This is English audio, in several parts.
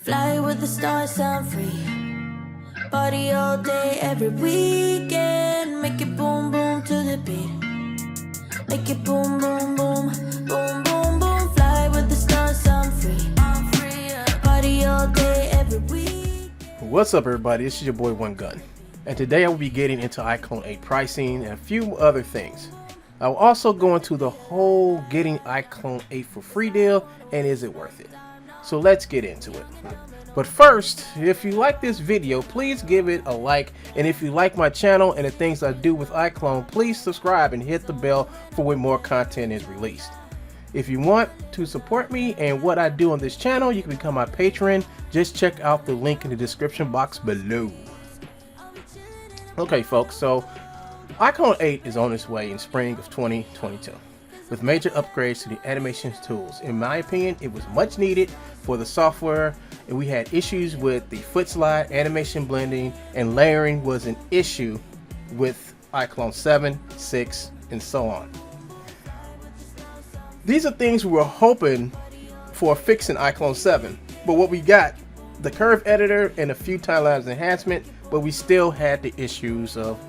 Fly with the stars, sound free. Party all day, every weekend. Make it boom, boom to the beat. Make it boom, boom, boom. Boom, boom, boom. Fly with the stars, sound free. Party all day, every week. What's up, everybody? This is your boy One Gun. And today I will be getting into Iclone 8 pricing and a few other things. I will also go into the whole getting Iclone 8 for free deal and is it worth it. So let's get into it. But first, if you like this video, please give it a like, and if you like my channel and the things I do with Iclone, please subscribe and hit the bell for when more content is released. If you want to support me and what I do on this channel, you can become my patron. Just check out the link in the description box below. Okay folks, so Iclone 8 is on its way in spring of 2022 with major upgrades to the animation tools. In my opinion, it was much needed for the software, and we had issues with the foot slide, animation blending, and layering was an issue with Iclone 7, 6, and so on. These are things we were hoping for fixing Iclone 7, but what we got, the curve editor and a few timelines enhancement, but we still had the issues of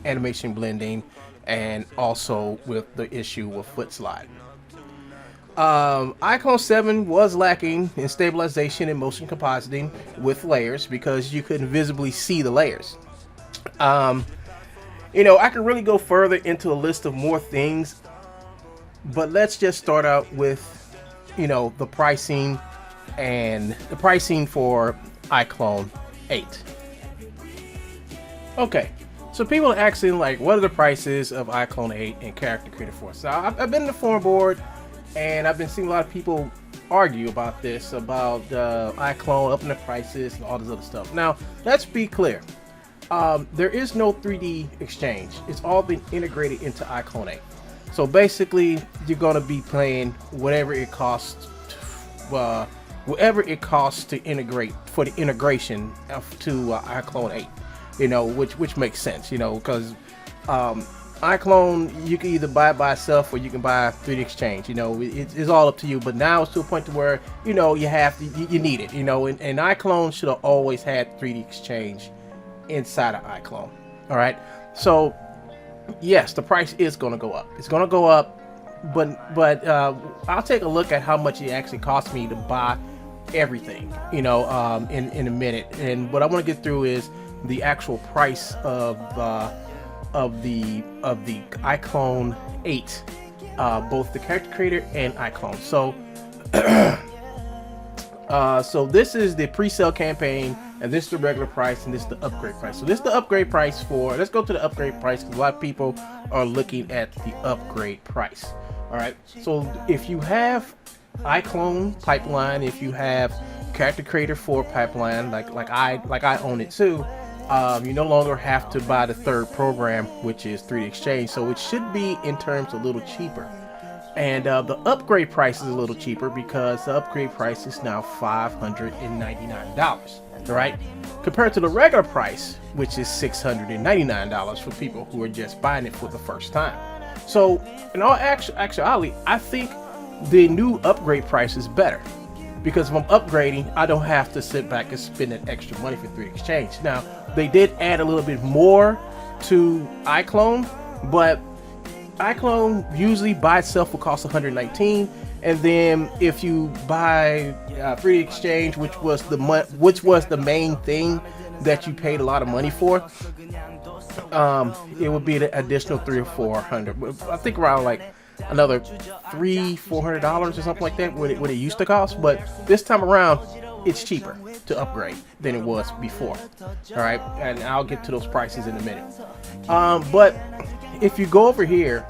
animation blending and also with the issue with foot slide. Iclone 7 was lacking in stabilization and motion compositing with layers because you couldn't visibly see the layers. You know, I could really go further into a list of more things, but let's just start out with, you know, the pricing and the pricing for Iclone 8. Okay, so people are asking, like, what are the prices of Iclone 8 and Character Creator 4? So I've been in the forum board, and I've been seeing a lot of people argue about this, about Iclone upping the prices and all this other stuff. Now, let's be clear. There is no 3D exchange. It's all been integrated into Iclone 8. So basically, you're going to be paying whatever it costs, to integrate for the integration to Iclone 8. You know, which makes sense, you know, because Iclone, you can either buy it by itself or you can buy 3D exchange. You know, it's all up to you. But now it's to a point to where, you know, you need it. You know, and Iclone should have always had 3D exchange inside of Iclone. All right, so yes, the price is going to go up. It's going to go up, but I'll take a look at how much it actually cost me to buy everything. You know, in a minute. And what I want to get through is the actual price of the Iclone 8, both the Character Creator and Iclone. So so this is the pre-sale campaign, and this is the regular price, and this is the upgrade price. So this is the upgrade price for, let's go to the upgrade price, because a lot of people are looking at the upgrade price. All right, so if you have Iclone pipeline, if you have Character Creator 4 pipeline, like I own it too, you no longer have to buy the third program, which is 3D exchange, so it should be in terms a little cheaper. And the upgrade price is a little cheaper because the upgrade price is now $599, right? Compared to the regular price, which is $699 for people who are just buying it for the first time. So in all actuality, I think the new upgrade price is better, because if I'm upgrading, I don't have to sit back and spend that extra money for 3D exchange. Now, they did add a little bit more to Iclone, but Iclone usually by itself will cost $119, and then if you buy 3D exchange, which was the main thing that you paid a lot of money for, it would be the additional $300 or $400. I think around like another $300-$400 or something like that, what it used to cost. But this time around, it's cheaper to upgrade than it was before. All right, and I'll get to those prices in a minute. But if you go over here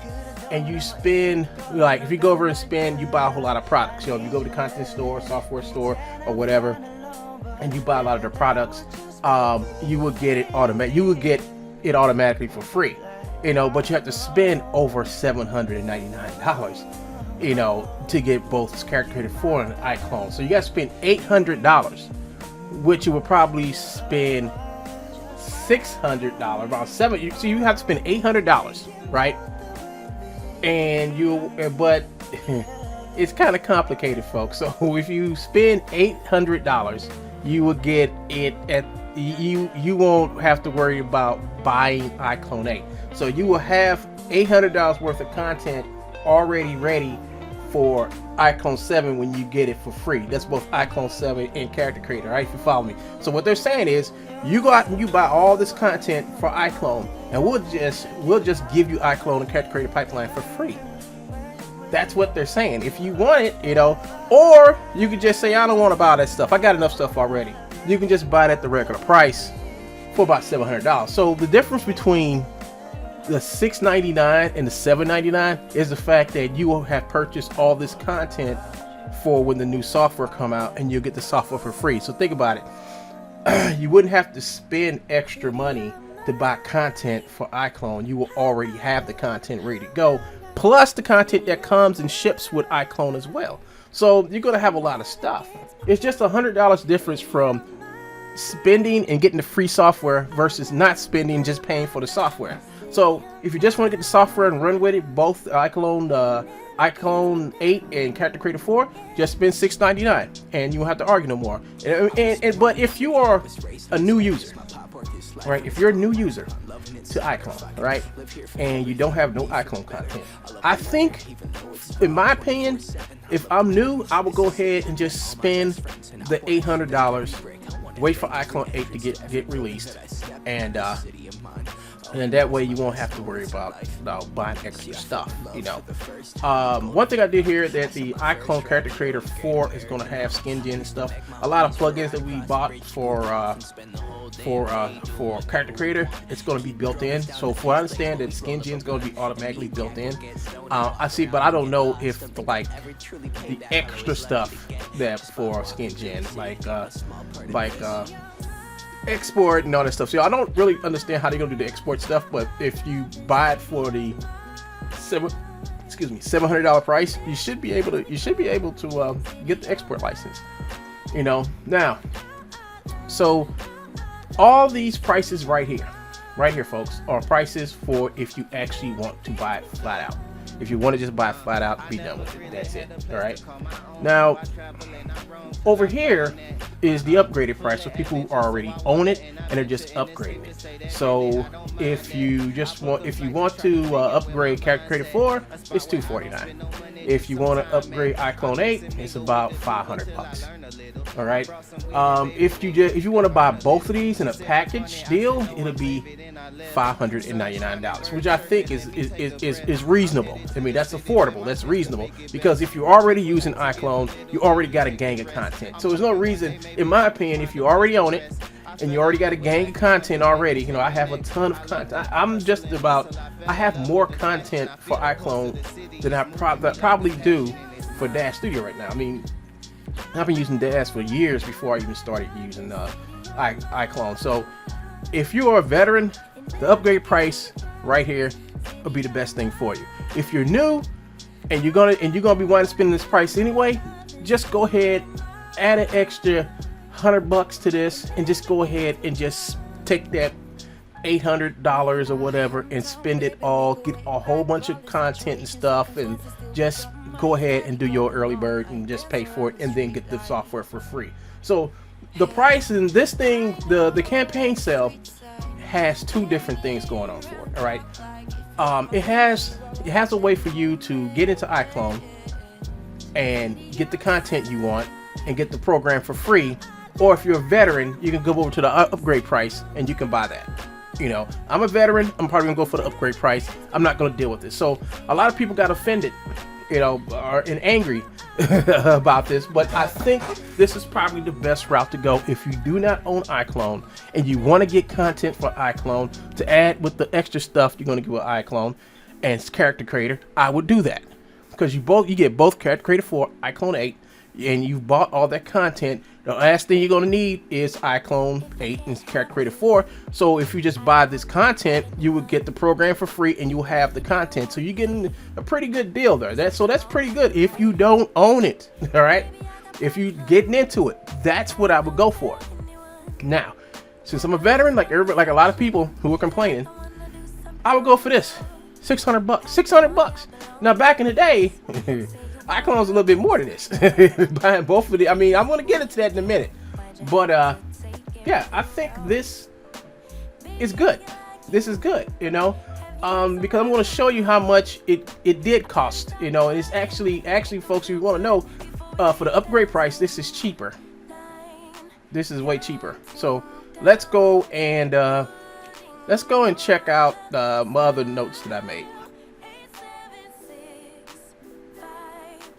and you spend, like, if you go over and spend, you buy a whole lot of products. You know, if you go to the content store, software store, or whatever, and you buy a lot of their products, you will get it automatically for free. You know, but you have to spend over $799, you know, to get both Character Creator 4 and Iclone. So you got to spend $800, which you would probably spend $600, around $700. So you have to spend $800, right? But it's kind of complicated, folks. So if you spend $800 you will get it at you won't have to worry about buying Iclone 8. So you will have $800 worth of content already ready for Iclone 7 when you get it for free. That's both Iclone 7 and Character Creator, right? If you follow me. So what they're saying is, you go out and you buy all this content for Iclone, and we'll just give you Iclone and Character Creator pipeline for free. That's what they're saying. If you want it, you know, or you can just say, I don't want to buy that stuff. I got enough stuff already. You can just buy it at the regular price for about $700. So the difference between the $699 and the $799 is the fact that you will have purchased all this content for when the new software come out, and you'll get the software for free. So think about it. You wouldn't have to spend extra money to buy content for Iclone. You will already have the content ready to go, plus the content that comes and ships with Iclone as well. So you're going to have a lot of stuff. It's just $100 difference from spending and getting the free software versus not spending, just paying for the software. So if you just want to get the software and run with it, both Iclone 8 and Character Creator 4, just spend $699 and you won't have to argue no more. But if you are a new user, right? If you're a new user to Iclone, right, and you don't have no Iclone content, I think, in my opinion, if I'm new, I will go ahead and just spend the $800, wait for Iclone 8 to get released, and that way you won't have to worry about buying extra stuff, you know. One thing I did hear that the Iclone Character Creator 4 is going to have skin gen and stuff. A lot of plugins that we bought for Character Creator, it's going to be built in. So for what I understand, that skin gen is going to be automatically built in. I see, but I don't know if the extra stuff that for skin gen, like export and all that stuff. So I don't really understand how they're gonna do the export stuff, but if you buy it for the $700 price, you should be able to get the export license, you know. Now, so all these prices right here folks, are prices for if you actually want to buy it flat out. If you want to just buy it flat out, be done with it. That's it. All right. Now, over here is the upgraded price for people who already own it and are just upgrading it. So if you want to upgrade Character Creator 4, it's $249. If you want to upgrade Iclone 8, it's about $500. All right. If you want to buy both of these in a package deal, it'll be $599, which I think is reasonable. I mean, that's affordable. That's reasonable, because if you're already using Iclone, you already got a gang of content. So there's no reason, in my opinion, if you already own it and you already got a gang of content already. You know, I have a ton of content. I have more content for Iclone than I probably do for Dash Studio right now. I mean, I've been using Dash for years before I even started using Iclone. So if you are a veteran, the upgrade price right here will be the best thing for you. If you're new and you're gonna be wanting to spend this price anyway, just go ahead, add an extra $100 to this, and just go ahead and just take that $800 or whatever and spend it all, get a whole bunch of content and stuff, and just go ahead and do your early bird and just pay for it, and then get the software for free. So the price in this thing, the campaign sale, has two different things going on for it. All right, it has a way for you to get into Iclone and get the content you want and get the program for free. Or if you're a veteran, you can go over to the upgrade price and you can buy that. You know, I'm a veteran, I'm probably gonna go for the upgrade price. I'm not gonna deal with this. So a lot of people got offended, you know, and angry about this, but I think this is probably the best route to go if you do not own Iclone and you want to get content for Iclone to add with the extra stuff you're going to get with Iclone and Character Creator. I would do that, because you get both Character Creator 4, Iclone 8, and you've bought all that content. The last thing you're going to need is Iclone 8 and Character Creator 4. So if you just buy this content, you would get the program for free and you'll have the content. So you're getting a pretty good deal there. That's pretty good if you don't own it. All right. If you're getting into it, that's what I would go for. Now, since I'm a veteran, like a lot of people who are complaining, I would go for this. $600. $600. Now, back in the day, Iclone's a little bit more than this. Buying both of the, I mean, I'm going to get into that in a minute. But yeah, I think this is good. This is good, you know, because I'm going to show you how much it did cost, you know, and it's actually folks, you want to know, for the upgrade price, this is cheaper. This is way cheaper. So let's go and check out my other notes that I made.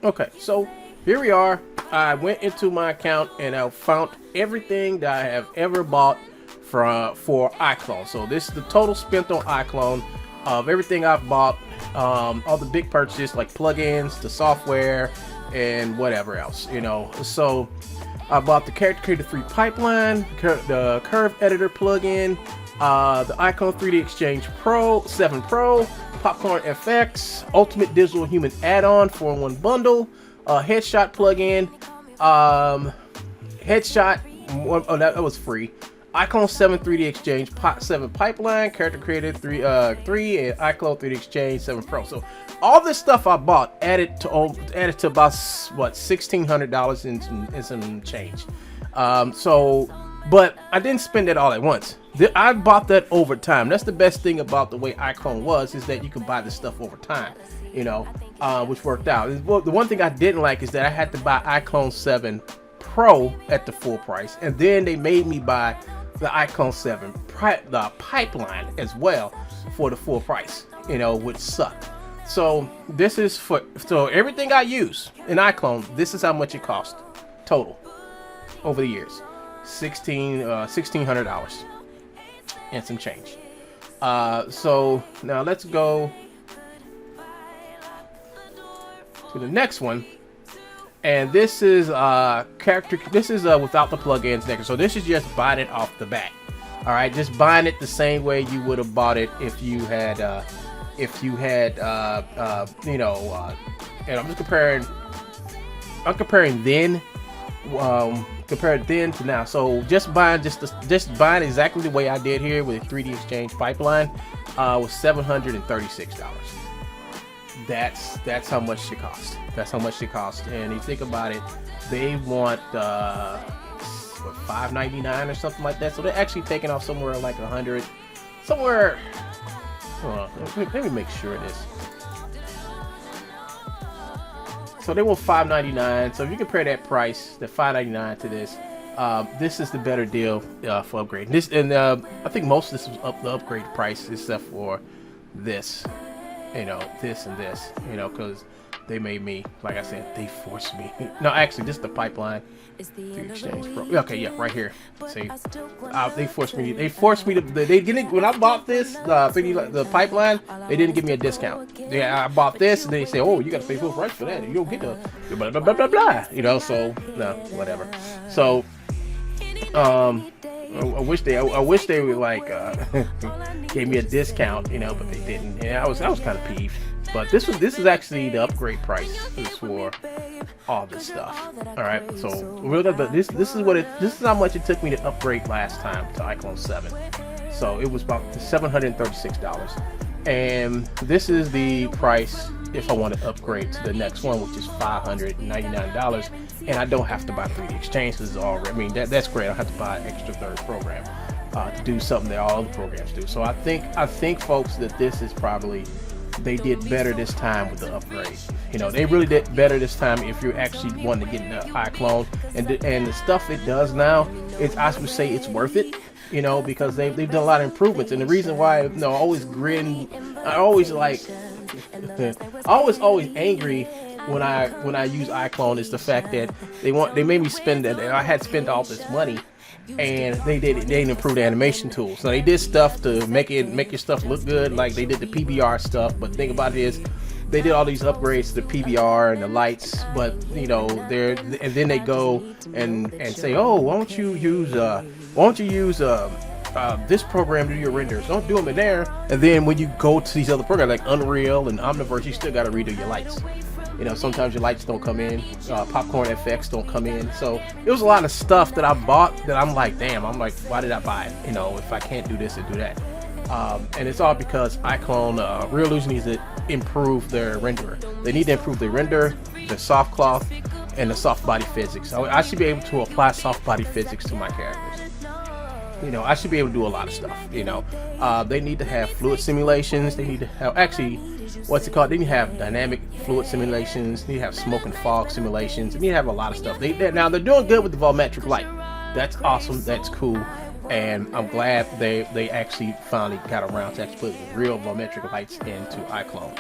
Okay, so here we are. I went into my account and I found everything that I have ever bought for Iclone. So this is the total spent on Iclone of everything I've bought, all the big purchases like plugins, the software, and whatever else, you know. So I bought the Character Creator 3 pipeline, the Curve Editor plugin, the Iclone 3D Exchange Pro 7 Pro, Popcorn FX, Ultimate Digital Human Add-on 4-in-1 bundle, Headshot plugin, Headshot, oh, that was free. Iclone 7 3D Exchange 7 pipeline, Character Creator 3, and Iclone 3D Exchange 7 Pro. So all this stuff I bought added to about what, $1,600 and some change. But I didn't spend it all at once. I bought that over time. That's the best thing about the way Iclone is that you can buy this stuff over time, you know, which worked out. The one thing I didn't like is that I had to buy Iclone 7 Pro at the full price, and then they made me buy the Iclone 7 the pipeline as well for the full price, you know, which sucked. So this is so everything I use in Iclone, this is how much it cost total over the years. $1,600 and some change. So now let's go to the next one, and this is without the plugins next. So this is just buying it off the bat. All right, just buying it the same way you would have bought it if you had you know, and I'm just comparing then. Compared then to now. So just buying exactly the way I did here with 3D Exchange pipeline was $736. That's how much it cost. That's how much it cost. And if you think about it, they want $5.99 or something like that. So they're actually taking off somewhere like 100, somewhere. Let me make sure it is. So they want $5.99. So if you compare that price, the $5.99 to this, this is the better deal for upgrade. This and I think most of this was the upgrade price, except for this, you know, this and this, you know, because they made me, like I said, they forced me. No, actually, this is the pipeline. The Exchange Pro. Okay, yeah, right here. See, they forced me. They forced me to. They didn't. When I bought this, the pipeline, they didn't give me a discount. I bought this, and they say, "Oh, you got to pay full price for that. You don't get the blah blah blah blah blah." You know, so no, whatever. So, I wish they would like gave me a discount, you know, but they didn't. And I was kind of peeved. But this is actually the upgrade price for all this stuff. All right, so this is how much it took me to upgrade last time to Iclone 7. So it was about $736, and this is the price if I want to upgrade to the next one, which is $599, and I don't have to buy 3D Exchange. This is already, I mean, that's great. I don't have to buy an extra third program to do something that all other programs do. So I think folks that this is probably, they did better this time with the upgrade. You know, they really did better this time if you're actually wanting to get the Iclone, and the stuff it does now, I would say it's worth it. You know, because they've done a lot of improvements, and the reason why, you know, I always grin, I always like, always angry when I use Iclone is the fact that they made me spend that. I had spent all this money, and they didn't improve the animation tools. Now they did stuff to make your stuff look good, like they did the PBR stuff. But the thing about it is, they did all these upgrades to the PBR and the lights. But you know, and then they go and say, oh, why don't you use this program to do your renders? Don't do them in there. And then when you go to these other programs like Unreal and Omniverse, you still got to redo your lights. You know, sometimes your lights don't come in, Popcorn FX don't come in. So it was a lot of stuff that I bought that I'm like, damn, I'm like, why did I buy it? You know, if I can't do this and do that. And it's all because Iclone, Reallusion needs to improve their renderer. They need to improve their render, their soft cloth, and the soft body physics. So I should be able to apply soft body physics to my characters. You know, I should be able to do a lot of stuff. You know, they need to have fluid simulations. They need to have, actually, what's it called? They need to have dynamic fluid simulations. They need to have smoke and fog simulations. They need to have a lot of stuff. Now they're doing good with the volumetric light. That's awesome. That's cool. And I'm glad they actually finally got around to actually put real volumetric lights into Iclone.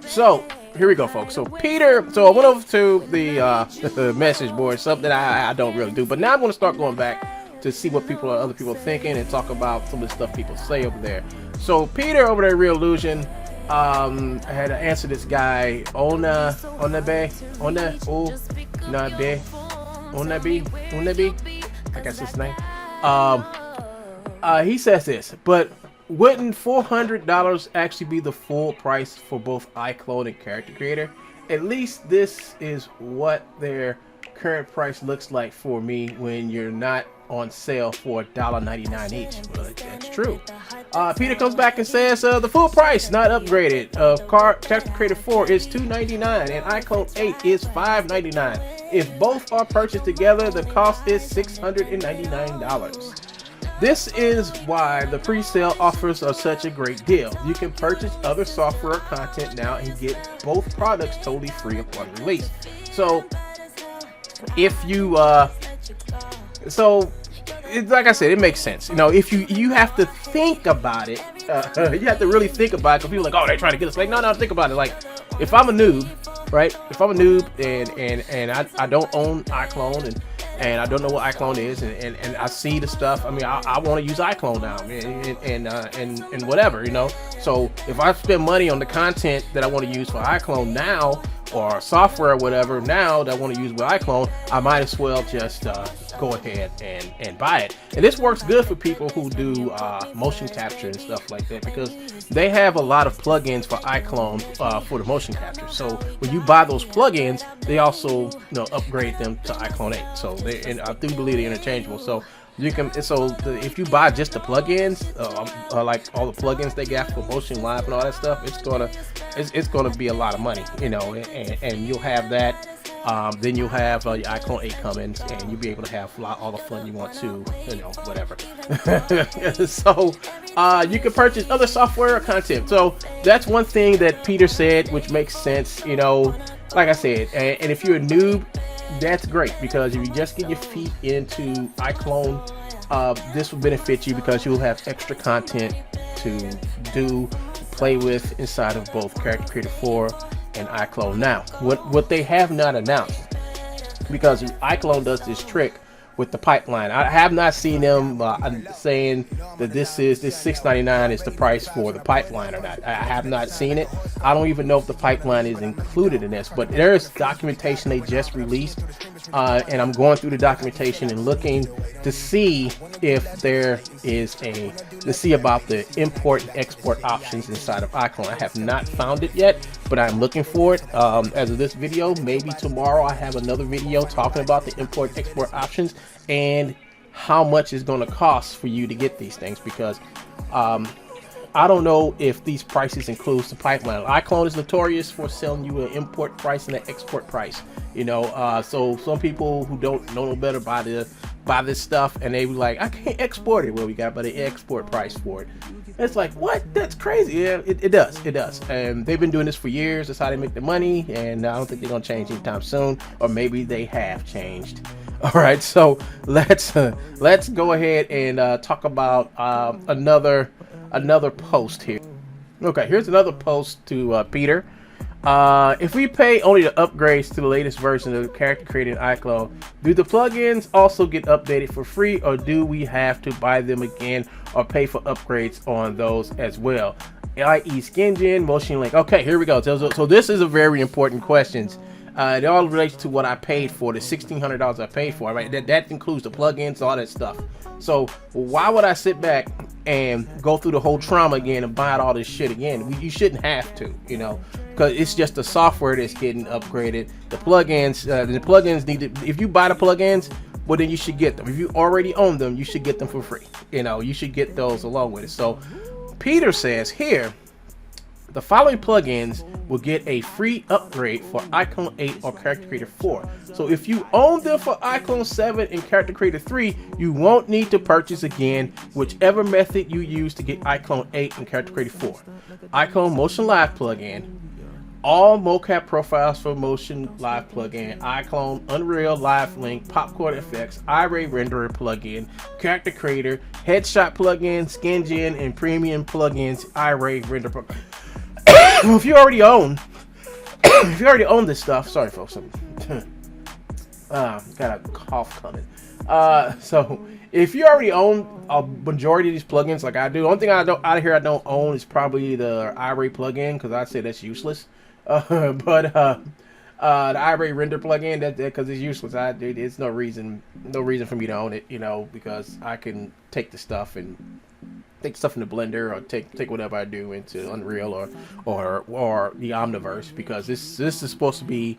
So here we go, folks. So Peter, so I went over to the message board, something I don't really do, but now I'm going to start going back to see what other people are thinking and talk about some of the stuff people say over there. So Peter over there at Reallusion, I had to answer this guy Onabe, I guess his name. He says this, but wouldn't $400 actually be the full price for both Iclone and Character Creator? At least this is what their current price looks like for me when you're not on sale for $1.99 each. Well, that's true. Peter comes back and says the full price, not upgraded, of Character Creator 4 is $299 and Iclone 8 is $599. If both are purchased together, the cost is $699. This is why the pre-sale offers are such a great deal. You can purchase other software content now and get both products totally free upon release. So if you like I said, it makes sense. You know, if you have to think about it, you have to really think about it, because people are like, oh, they're trying to get us. Like, no, think about it. Like, if I'm a noob, right? If I'm a noob and I don't own Iclone and I don't know what Iclone is, and I see the stuff. I mean, I want to use Iclone now, and whatever, you know. So if I spend money on the content that I want to use for Iclone now, or software or whatever now that I want to use with Iclone, I might as well just go ahead and buy it. And this works good for people who do motion capture and stuff like that, because they have a lot of plugins for Iclone for the motion capture. So when you buy those plugins, they also, you know, upgrade them to Iclone 8. So and I do believe they're interchangeable. So you can, if you buy just the plugins, like all the plugins they got for Motion Live and all that stuff, it's gonna be a lot of money, you know, and you'll have that. Then you'll have your Iclone 8 coming, and you'll be able to have all the fun you want to, you know, whatever. So you can purchase other software or content. So that's one thing that Peter said, which makes sense, you know. Like I said, and if you're a noob, that's great, because if you just get your feet into Iclone, this will benefit you, because you'll have extra content to play with inside of both Character Creator 4 and Iclone. Now, what they have not announced, because Iclone does this trick with the pipeline. I have not seen them saying that this $6.99 is the price for the pipeline or not. I have not seen it. I don't even know if the pipeline is included in this, but there's documentation they just released, and I'm going through the documentation and looking to see if there is to see about the import and export options inside of Iclone. I have not found it yet, but I'm looking for it. As of this video, maybe tomorrow I have another video talking about the import and export options and how much it's going to cost for you to get these things, because I don't know if these prices includes the pipeline. Iclone is notorious for selling you an import price and an export price, you know. So some people who don't know no better buy this stuff, and they be like, I can't export it. Well, we got the export price for it. It's like, what? That's crazy. Yeah, it does. And they've been doing this for years. That's how they make their money, and I don't think they're gonna change anytime soon, or maybe they have changed. All right, so let's go ahead and talk about another post here. Okay, here's another post to Peter. If we pay only the upgrades to the latest version of the Character Creator in Iclone, do the plugins also get updated for free, or do we have to buy them again or pay for upgrades on those as well, i.e. skin gen, motion link? Okay, here we go. So this is a very important question. It all relates to what I paid for, the $1,600 I paid for, right? That includes the plugins, all that stuff. So why would I sit back and go through the whole trauma again and buy out all this shit again? You shouldn't have to, you know, because it's just the software that's getting upgraded. The plugins need to, if you buy the plugins, well, then you should get them. If you already own them, you should get them for free. You know, you should get those along with it. So Peter says here The following plugins will get a free upgrade for Iclone 8 or Character Creator 4. So if you own them for Iclone 7 and Character Creator 3, you won't need to purchase again whichever method you use to get Iclone 8 and Character Creator 4. Iclone Motion Live plugin, all mocap profiles for Motion Live plugin, Iclone Unreal Live Link, Popcorn Effects, Iray Renderer plugin, Character Creator, Headshot plugin, Skin Gen, and Premium plugins, Iray Renderer. If you already own this stuff, sorry folks, got a cough coming. So if you already own a majority of these plugins like I do, the only thing I don't own is probably the Iray plugin, because I'd say that's useless. But the Iray Render plugin, that because it's useless, it's no reason for me to own it, because I can take the stuff in the Blender, or take whatever I do into Unreal or the Omniverse, because this is supposed to be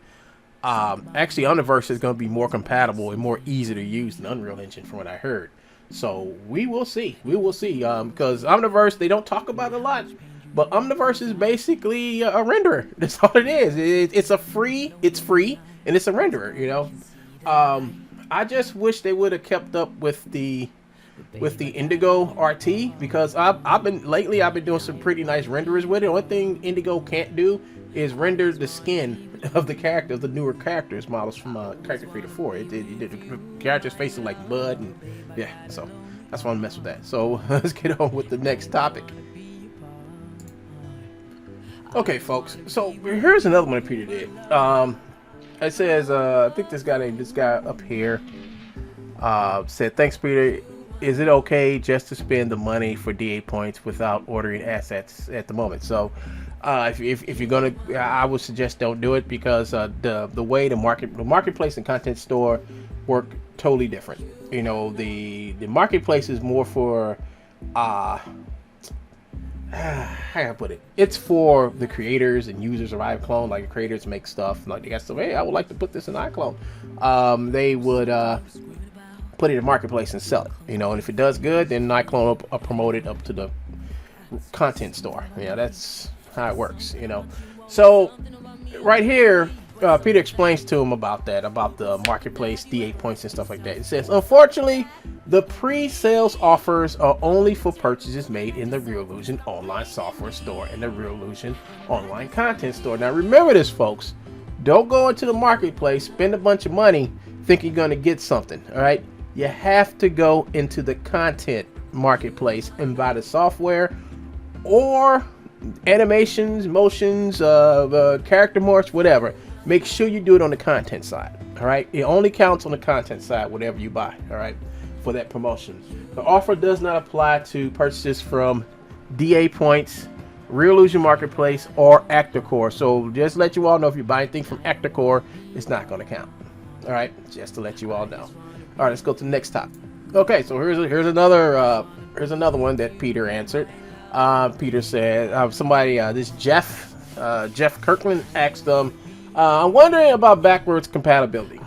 actually Omniverse is going to be more compatible and more easy to use than Unreal Engine, from what I heard. So we will see. Because Omniverse, they don't talk about it a lot, but Omniverse is basically a renderer. That's all it is. It's free, and it's a renderer. I just wish they would have kept up with the Indigo RT, because I've been doing some pretty nice renderers with it. The only thing Indigo can't do is render the skin of the character, of the newer characters models from Character Creator 4. The character's face is like mud, and yeah, so that's why I'm messing with that. So let's get on with the next topic. Okay, folks. So here's another one that Peter did. It says, I think this guy up here said, "Thanks, Peter. Is it okay just to spend the money for DA points without ordering assets at the moment?" So if you're gonna, I would suggest don't do it, because the way the marketplace and content store work totally different. The marketplace is more for how can I put it? It's for the creators and users of Iclone. Like, the creators make stuff, like they got stuff, hey, I would like to put this in Iclone. They would put it in the marketplace and sell it, and if it does good, then Iclone will promote it up to the content store. That's how it works. So right here, Peter explains to him about the marketplace, DA points and stuff like that. It says, unfortunately, the pre-sales offers are only for purchases made in the Reallusion online software store and the Reallusion online content store. Now remember this, folks. Don't go into the marketplace, spend a bunch of money, think you're going to get something. All right, you have to go into the content marketplace and buy the software or animations, motions, character marks, whatever. Make sure you do it on the content side. All right, it only counts on the content side, whatever you buy. All right, for that promotion. The offer does not apply to purchases from DA Points, Reallusion Marketplace, or ActorCore. So just to let you all know, if you buy anything from ActorCore, it's not going to count. All right, just to let you all know. All right, let's go to the next topic. Okay, so here's another one that Peter answered. Peter said, this Jeff Kirkland asked them, I'm wondering about backwards compatibility.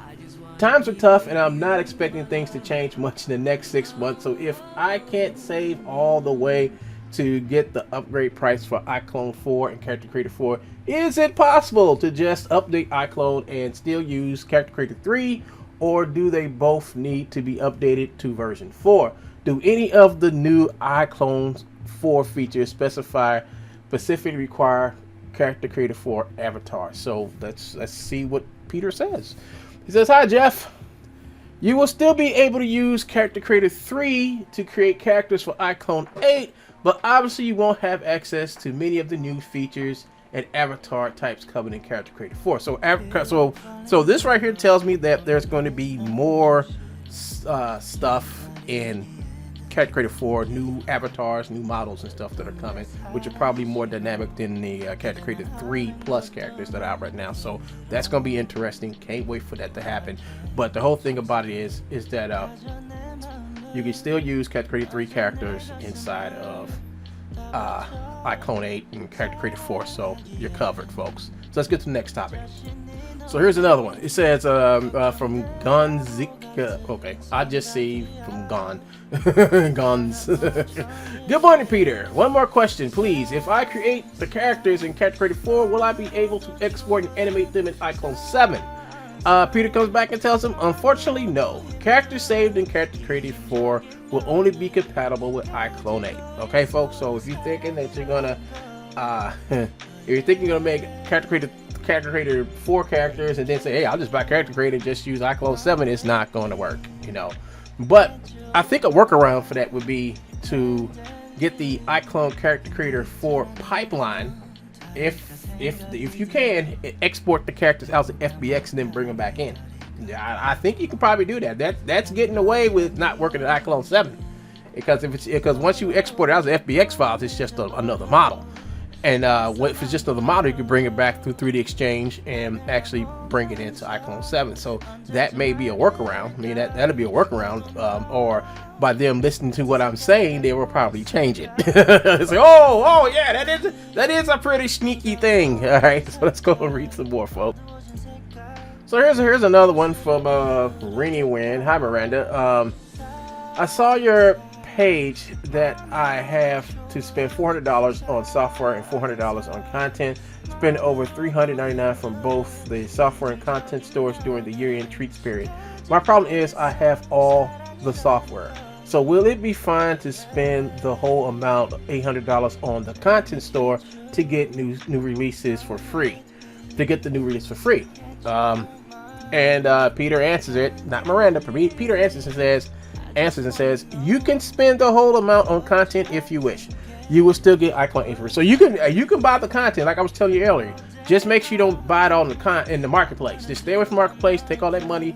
Times are tough, and I'm not expecting things to change much in the next 6 months. So if I can't save all the way to get the upgrade price for Iclone 4 and Character Creator 4, is it possible to just update Iclone and still use Character Creator 3, or do they both need to be updated to version 4? Do any of the new Iclone 4 features specifically require Character Creator 4 avatar? So let's see what Peter says. He says, "Hi Jeff, you will still be able to use Character Creator 3 to create characters for Iclone 8, but obviously you won't have access to many of the new features and avatar types coming in Character Creator 4. So this right here tells me that there's going to be more stuff in Character Creator 4, new avatars, new models and stuff that are coming, which are probably more dynamic than the Character Creator 3 plus characters that are out right now. So that's going to be interesting. Can't wait for that to happen. But the whole thing about it is that you can still use Character Creator 3 characters inside of Iclone 8 and Character Creator 4. So you're covered, folks. So let's get to the next topic. So here's another one. It says from Gonzika. Okay, I just see from Gon. Gons. Good morning, Peter. One more question, please. If I create the characters in Catchphrase 4, will I be able to export and animate them in Iclone 7? Peter comes back and tells him, unfortunately, no. Characters saved in Catchphrase 4 will only be compatible with Iclone 8. Okay, folks. So if you're thinking that you're gonna, if you're thinking you're gonna make Character Creator 4 characters and then say, hey, I'll just buy Character Creator and just use Iclone 7, it's not going to work, you know. But I think a workaround for that would be to get the Iclone Character Creator 4 pipeline. If you can, export the characters out to FBX and then bring them back in. I think you can probably do that. That's getting away with not working in Iclone 7, because once you export it out as FBX files, it's just another model. And if it's just another model, you can bring it back through 3D Exchange and actually bring it into Iclone 7. So that may be a workaround. I mean, that'll be a workaround. Or by them listening to what I'm saying, they will probably change it. Say, oh yeah, that is a pretty sneaky thing. All right, so let's go and read some more, folks. So here's another one from Rainy Wind. Hi, Miranda. I saw your page that I have to spend $400 on software and $400 on content. Spend over $399 from both the software and content stores during the year-end treats period. My problem is I have all the software. So will it be fine to spend the whole amount of $800 on the content store to get new releases for free? To get the new release for free. Peter answers it, not Miranda, for me. Peter answers and says you can spend the whole amount on content if you wish. You will still get Iclone infringement. So you can buy the content like I was telling you earlier. Just make sure you don't buy it all in the marketplace. Just stay away from marketplace. Take all that money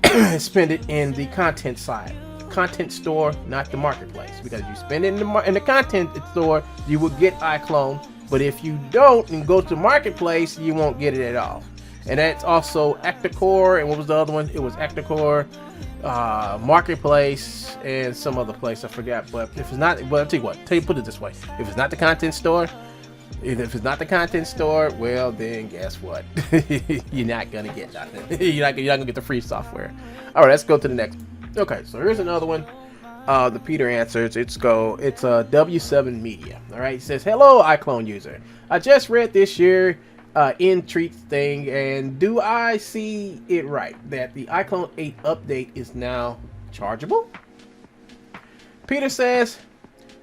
and spend it in the content side, content store, not the marketplace. Because you spend it in the content store, you will get Iclone. But if you don't and go to marketplace, you won't get it at all. And that's also Acticore. And what was the other one? It was Acticore, Marketplace, and some other place I forgot. But if it's not, well, I'll tell you what. Put it this way: if it's not the content store, well, then guess what? You're not gonna get nothing. you're not gonna get the free software. All right, let's go to the next. Okay, so here's another one. The Peter answers. It's W7 Media. All right, it says, hello, Iclone user. I just read this year in treats thing, and do I see it right that the Iclone 8 update is now chargeable? Peter says,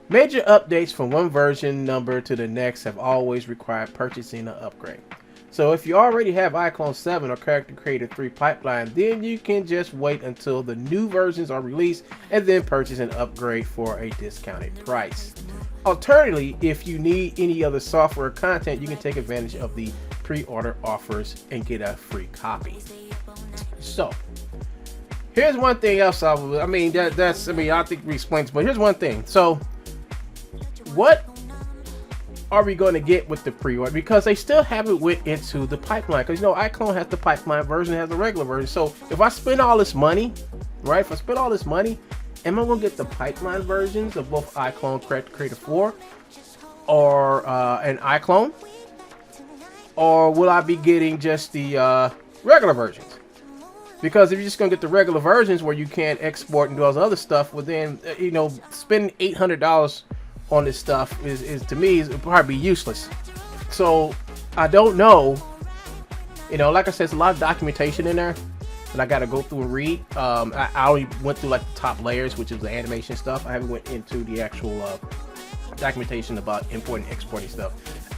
major updates from one version number to the next have always required purchasing an upgrade. So if you already have Iclone 7 or Character Creator 3 pipeline, then you can just wait until the new versions are released and then purchase an upgrade for a discounted price. Alternatively, if you need any other software content, you can take advantage of the pre-order offers and get a free copy. So here's one thing else. I think we explained, but here's one thing. So what are we going to get with the pre-order? Because they still haven't went into the pipeline. Because Iclone has the pipeline version, has the regular version. So if I spend all this money, right? If I spend all this money, am I going to get the pipeline versions of both Iclone Creator 4 or an Iclone? Or will I be getting just the regular versions? Because if you're just going to get the regular versions where you can't export and do all this other stuff, well then, spending $800 on this stuff is to me is probably useless. So I don't know. Like I said, it's a lot of documentation in there that I got to go through and read. I only went through like the top layers, which is the animation stuff. I haven't went into the actual documentation about importing and exporting stuff.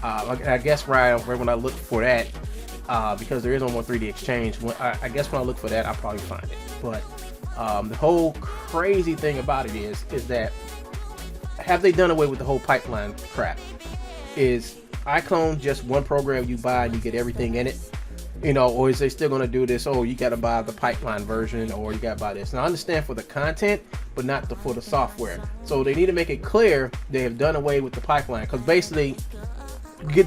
I guess right when I look for that, because there is no more 3D Exchange, I guess when I look for that, I'll probably find it. But the whole crazy thing about it is that, have they done away with the whole pipeline crap? Is Iclone just one program you buy and you get everything in it? Or is they still going to do this? Oh, you got to buy the pipeline version, or you got to buy this. Now, I understand for the content, but not for the software. So they need to make it clear they have done away with the pipeline, because basically,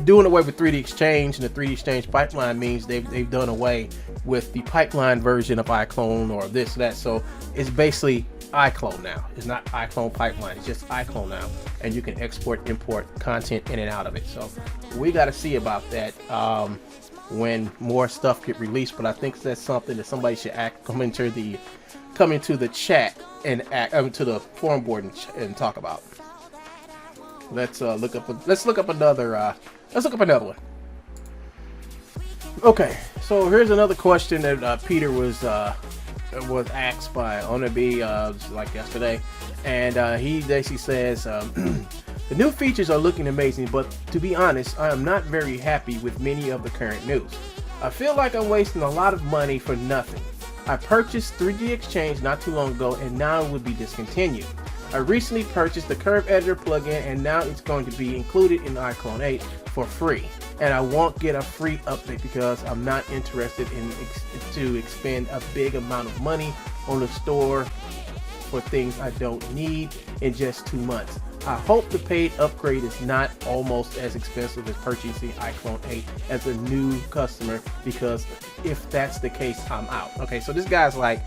doing away with 3D Exchange and the 3D Exchange pipeline means they've done away with the pipeline version of Iclone or this, that. So it's basically Iclone now. It's not Iclone pipeline. It's just Iclone now, and you can export, import content in and out of it. So we got to see about that. when more stuff get released. But I think that's something that somebody should come into the chat and to the forum board and talk about. Let's look up another one. Okay, so here's another question that Peter was asked by Onabi like yesterday, and he basically says the new features are looking amazing, but to be honest, I am not very happy with many of the current news. I feel like I'm wasting a lot of money for nothing. I purchased 3D Exchange not too long ago, and now it would be discontinued. I recently purchased the Curve Editor plugin, and now it's going to be included in Iclone 8 for free. And I won't get a free update because I'm not interested to expend a big amount of money on the store for things I don't need in just 2 months. I hope the paid upgrade is not almost as expensive as purchasing Iclone 8 as a new customer, because if that's the case, I'm out. Okay, so this guy's like,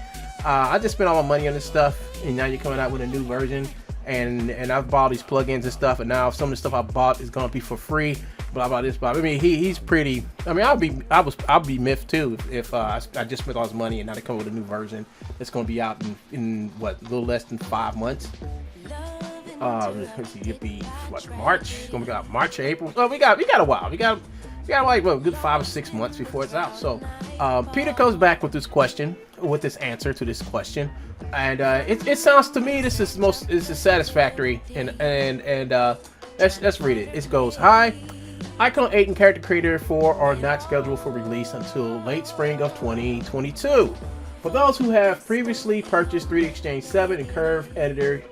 I just spent all my money on this stuff, and now you're coming out with a new version, and I've bought these plugins and stuff, and now some of the stuff I bought is gonna be for free. Blah blah this blah. I mean, he's pretty. I mean, I'll be miffed too if I just spent all this money and now they come with a new version that's gonna be out in what, a little less than 5 months. Let's see, it'd be what, March? It's gonna be out March or April. Well, we got a while. We got like a good 5 or 6 months before it's out. So Peter comes back with this answer to this question, and it sounds to me this is satisfactory, and let's read it. It goes, hi, Iclone 8 and Character Creator 4 are not scheduled for release until late spring of 2022. For those who have previously purchased 3D Exchange 7 and Curve Editor,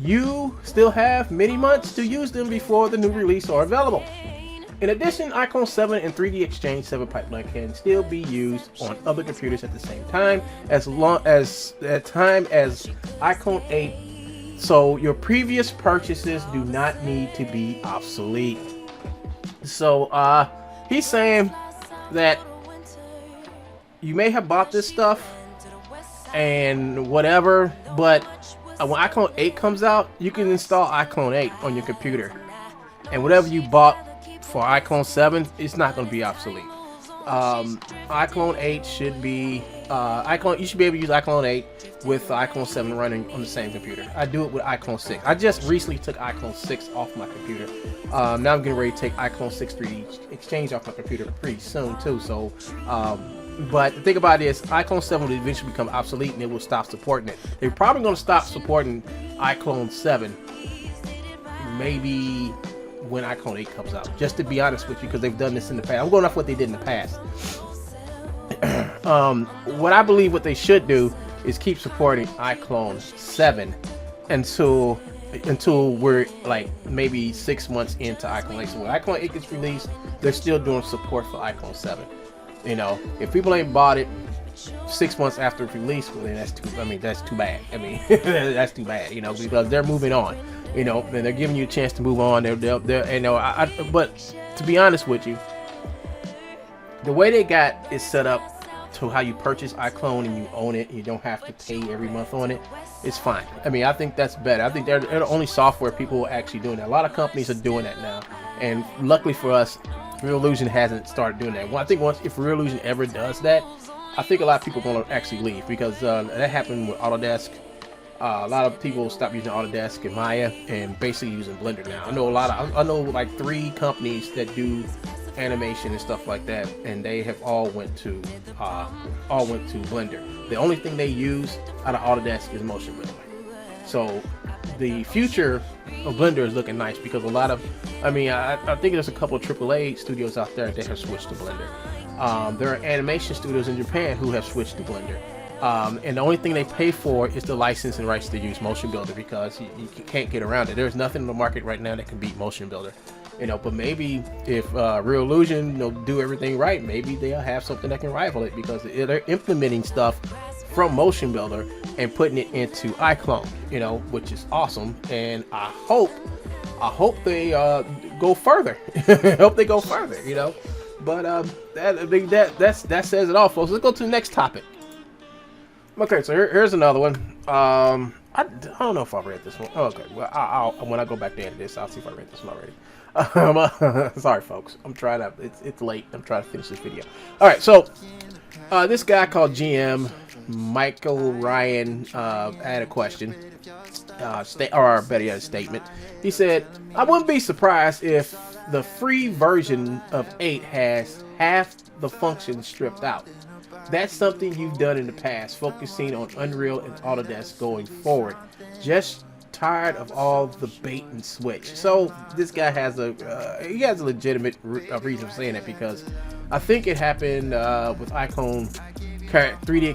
you still have many months to use them before the new release are available. In addition, Iclone 7 and 3D Exchange 7 pipeline can still be used on other computers at the same time, as Iclone 8, so your previous purchases do not need to be obsolete. So he's saying that you may have bought this stuff and whatever, but when Iclone 8 comes out, you can install Iclone 8 on your computer, and whatever you bought for Iclone 7, it's not going to be obsolete. Iclone 8 should be you should be able to use Iclone 8 with Iclone 7 running on the same computer. I do it with Iclone 6. I just recently took Iclone 6 off my computer. Now I'm getting ready to take Iclone 6 3D Exchange off my computer pretty soon too. So but the thing about it is, Iclone 7 will eventually become obsolete and it will stop supporting it. They're probably going to stop supporting Iclone 7 maybe when Iclone 8 comes out, just to be honest with you, because they've done this in the past. I'm going off what they did in the past. What I believe what they should do is keep supporting Iclone 7 until we're like maybe 6 months into Iclone 8. So when Iclone 8 gets released, they're still doing support for Iclone 7. You know, if people ain't bought it 6 months after it's released, well, then that's too bad. I mean, that's too bad, you know, because they're moving on. You know, and they're giving you a chance to move on. They're you know, but to be honest with you, the way they got it set up to how you purchase Iclone and you own it, and you don't have to pay every month on it, it's fine. I mean, I think that's better. I think they're the only software people are actually doing that. A lot of companies are doing that now, and luckily for us, Reallusion hasn't started doing that. Well, I think if Reallusion ever does that, I think a lot of people are going to actually leave, because that happened with Autodesk. A lot of people stopped using Autodesk and Maya and basically using Blender now. I know like 3 companies that do animation and stuff like that, and they have all went to Blender. The only thing they use out of Autodesk is motion blender. So the future of Blender is looking nice, because a lot of, I think there's a couple of AAA studios out there that have switched to Blender. There are animation studios in Japan who have switched to Blender. And the only thing they pay for is the license and rights to use Motion Builder, because you can't get around it. There's nothing in the market right now that can beat Motion Builder, you know. But maybe if Reallusion do everything right, maybe they'll have something that can rival it, because they're implementing stuff from Motion Builder and putting it into Iclone, you know, which is awesome. And I hope they go further. I hope they go further, you know. But that says it all, folks. Let's go to the next topic. Okay, so here's another one. I don't know if I read this one. Oh, okay, well, I'll when I go back to edit this, I'll see if I read this one already. Sorry, folks. I'm trying to. It's late. I'm trying to finish this video. All right, so this guy called GM Michael Ryan had a question, or better yet, a statement. He said, "I wouldn't be surprised if the free version of 8 has half the functions stripped out. That's something you've done in the past, focusing on Unreal and Autodesk going forward. Just tired of all the bait and switch." So this guy has a legitimate reason for saying it, because I think it happened with Iclone 3D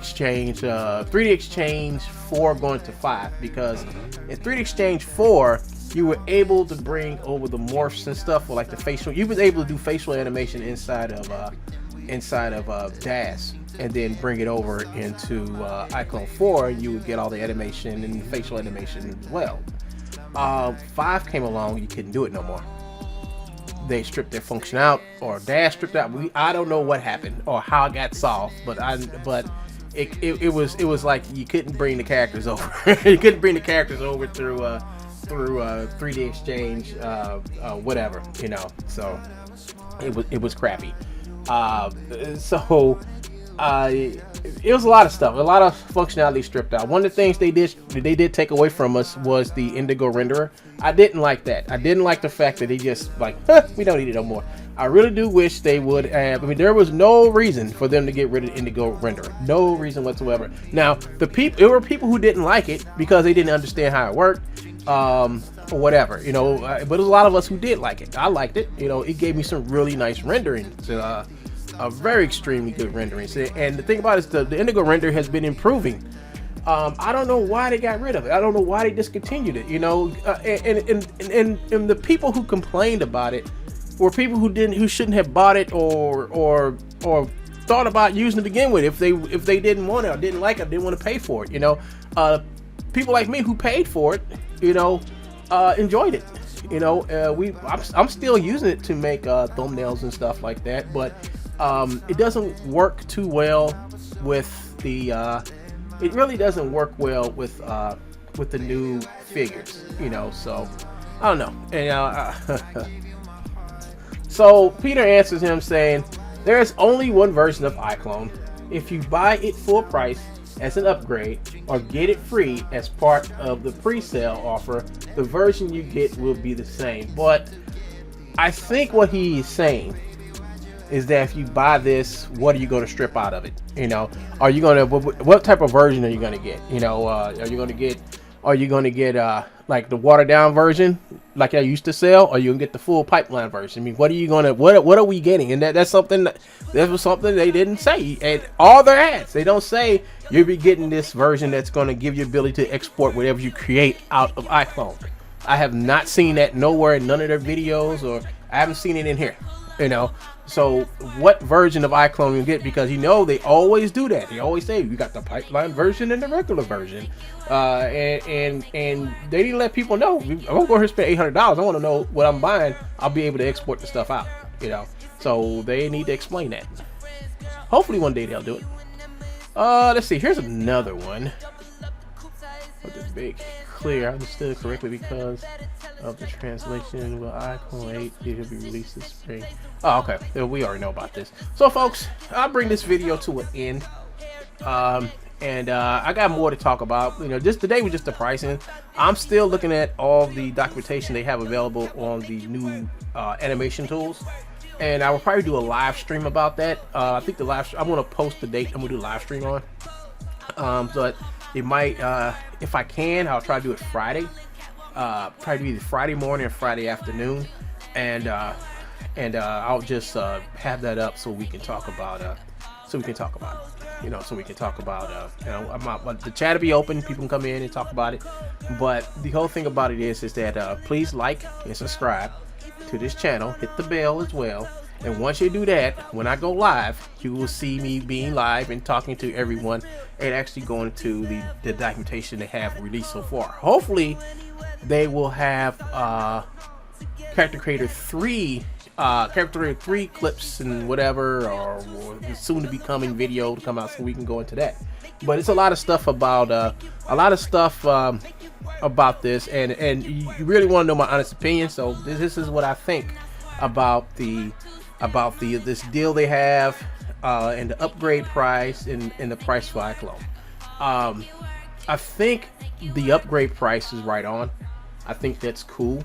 Exchange 4 going to 5, because in 3D Exchange 4 you were able to bring over the morphs and stuff, or like the facial. You was able to do facial animation inside of DAS, and then bring it over into Iclone 4, and you would get all the animation and facial animation as well. 5 came along, you couldn't do it no more. They stripped their function out, or DAS stripped out. I don't know what happened or how it got solved, but it was like you couldn't bring the characters over. You couldn't bring the characters over through 3D Exchange, whatever, you know. So it was crappy. It was a lot of stuff, a lot of functionality stripped out. One of the things they did take away from us was the Indigo Renderer. I didn't like that. I didn't like the fact that they just like, we don't need it no more. I really do wish they would have. I mean, there was no reason for them to get rid of Indigo Renderer. No reason whatsoever. Now, there were people who didn't like it because they didn't understand how it worked, or whatever, you know. But there's a lot of us who did like it. I liked it. You know, it gave me some really nice rendering. A very extremely good rendering. And the thing about it is the Indigo Render has been improving. I don't know why they got rid of it. I don't know why they discontinued it. You know, and the people who complained about it were people who shouldn't have bought it or thought about using it to begin with. If they didn't want it or didn't like it, didn't want to pay for it. You know, people like me who paid for it, you know, enjoyed it. You know, I'm still using it to make thumbnails and stuff like that, but it doesn't work too well with the. It really doesn't work well with the new figures, you know. So I don't know. And so Peter answers him saying, "There is only one version of Iclone. If you buy it full price as an upgrade or get it free as part of the pre-sale offer, the version you get will be the same." But I think what he's saying is that if you buy this, what are you going to strip out of it? You know, are you going to, what type of version are you going to get? You know, are you going to get like the watered down version like I used to sell, or you can get the full pipeline version? I mean, what are you going to, what are we getting? And that was something they didn't say. And all their ads, they don't say you'll be getting this version that's going to give you the ability to export whatever you create out of Iclone. I have not seen that nowhere in none of their videos, or I haven't seen it in here, you know. So what version of Iclone you get? Because you know they always do that. They always say you got the pipeline version and the regular version, and they didn't let people know. I'm gonna go here and spend $800. I want to know what I'm buying. I'll be able to export the stuff out, you know. So they need to explain that. Hopefully one day they'll do it. Let's see. Here's another one. With this big clear. I understood correctly because of the translation. Will Iclone 8 it will be released this spring? Oh, okay. We already know about this. So, folks, I'll bring this video to an end. I got more to talk about. You know, just today was just the pricing. I'm still looking at all the documentation they have available on the new animation tools, and I will probably do a live stream about that. I think the live. I'm gonna post the date. I'm gonna do a live stream on. But it might, if I can, I'll try to do it Friday. Probably do either Friday morning or Friday afternoon, and I'll just have that up so we can talk about it. You know, so we can talk about you know, the chat will be open. People can come in and talk about it. But the whole thing about it is that please like and subscribe to this channel. Hit the bell as well. And once you do that, when I go live, you will see me being live and talking to everyone and actually going to the documentation they have released so far. Hopefully, they will have Character Creator 3 clips and whatever, or soon to be coming video to come out, so we can go into that. But it's a lot of stuff about about this, and you really want to know my honest opinion. So this is what I think about this deal they have, and the upgrade price and the price for Iclone. I think the upgrade price is right on. I think that's cool,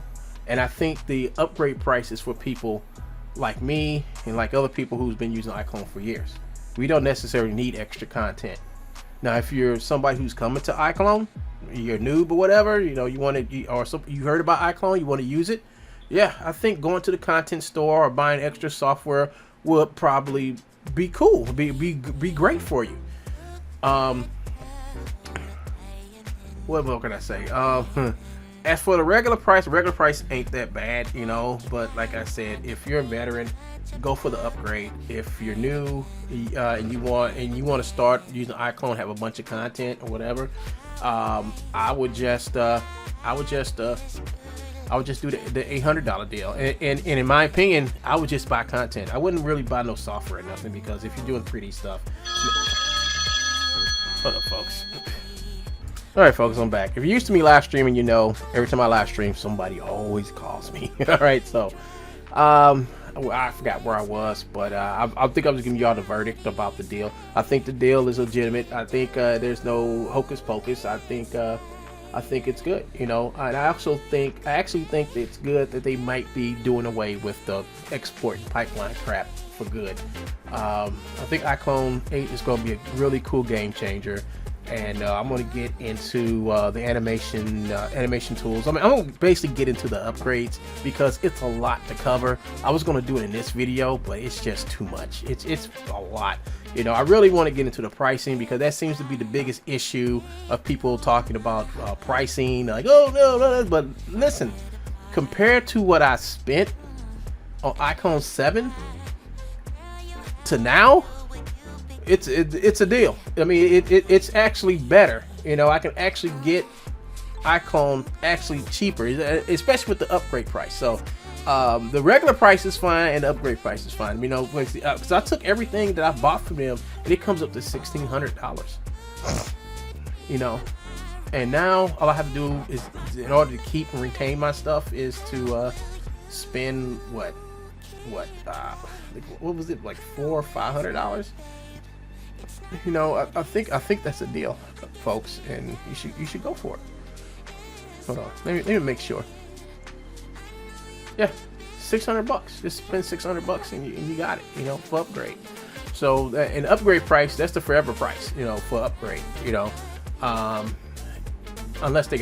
and I think the upgrade price is for people like me and like other people who's been using Iclone for years. We don't necessarily need extra content. Now, if you're somebody who's coming to Iclone, you're a noob or whatever, you know, you heard about Iclone, you want to use it, yeah, I think going to the content store or buying extra software would probably be cool, be great for you. What more can I say? As for the regular price ain't that bad, you know, but like I said, if you're a veteran, go for the upgrade. If you're new, and you want to start using Iclone, have a bunch of content or whatever, I would just do the $800 deal. And in my opinion, I would just buy content. I wouldn't really buy no software or nothing, because if you're doing 3D stuff, hold up, folks. All right, folks, I'm back. If you're used to me live streaming, you know every time I live stream, somebody always calls me. All right, so I forgot where I was, but I think I was giving y'all the verdict about the deal. I think the deal is legitimate. I think there's no hocus pocus. I think it's good, you know. And I actually think it's good that they might be doing away with the export pipeline crap for good. I think Iclone 8 is going to be a really cool game changer. And I'm going to get into the animation tools. I mean, I'm going to basically get into the upgrades because it's a lot to cover. I was going to do it in this video, but it's just too much. It's a lot. You know, I really want to get into the pricing, because that seems to be the biggest issue of people talking about pricing. Like, oh no, but listen, compared to what I spent on Iclone 7 to now, it's a deal. I mean, it's actually better. You know, I can actually get Iclone actually cheaper, especially with the upgrade price. So the regular price is fine and the upgrade price is fine. You know, because I took everything that I bought from them and it comes up to $1,600. You know, and now all I have to do is, in order to keep and retain my stuff, is to spend what was it, like $400 or $500? You know, I think that's a deal, folks, and you should go for it. Hold on, let me make sure. Yeah, $600. Just spend $600 and you got it. You know, for upgrade. So an upgrade price, that's the forever price. You know, for upgrade. You know, unless they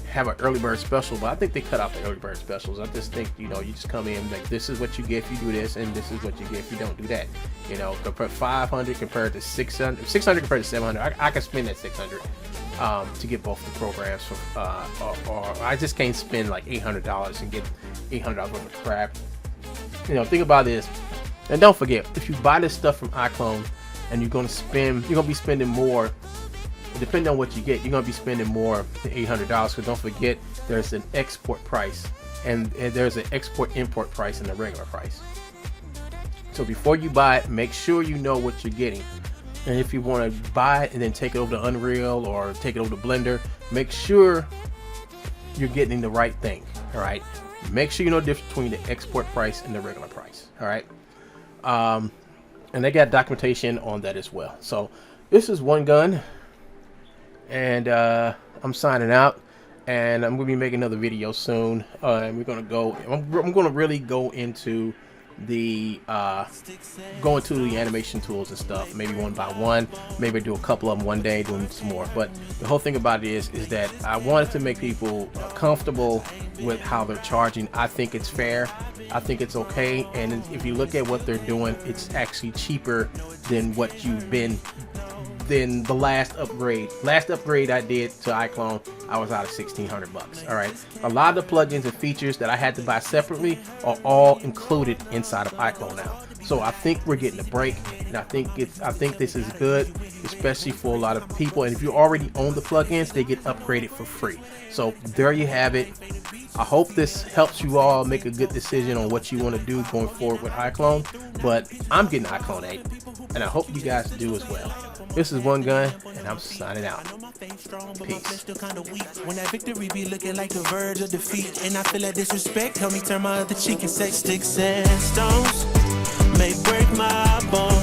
have an early bird special, but I think they cut out the early bird specials. I just think, you know, you just come in like, this is what you get if you do this, and this is what you get if you don't do that. You know, compare 500 compared to 600 compared to 700. I can spend that 600 to get both the programs for, or I just can't spend like $800 and get $800 worth of crap. You know, think about this, and don't forget, if you buy this stuff from Iclone and you're gonna be spending more. Depending on what you get, you're going to be spending more than $800, because don't forget, there's an export price and there's an export-import price and a regular price. So before you buy it, make sure you know what you're getting. And if you want to buy it and then take it over to Unreal or take it over to Blender, make sure you're getting the right thing. All right. Make sure you know the difference between the export price and the regular price. All right. And they got documentation on that as well. So this is One Gun. And I'm signing out, and I'm gonna be making another video soon, and we're gonna go. I'm gonna really go into the animation tools and stuff, maybe one by one, maybe do a couple of them one day, doing some more. But the whole thing about it is that I wanted to make people comfortable with how they're charging. I think it's fair, I think it's okay, and if you look at what they're doing, it's actually cheaper than what you've been. Then the last upgrade I did to Iclone, I was out of $1,600. All right, a lot of the plugins and features that I had to buy separately are all included inside of Iclone now. So I think we're getting a break, and I think this is good, especially for a lot of people. And if you already own the plugins, they get upgraded for free. So there you have it. I hope this helps you all make a good decision on what you want to do going forward with Iclone. But I'm getting Iclone 8, and I hope you guys do as well. This is One Gun, and I'm signing out. Peace. When that victory be looking like the verge of defeat, and I feel that disrespect, help me turn my other cheek, and sex sticks and stones may break my bones.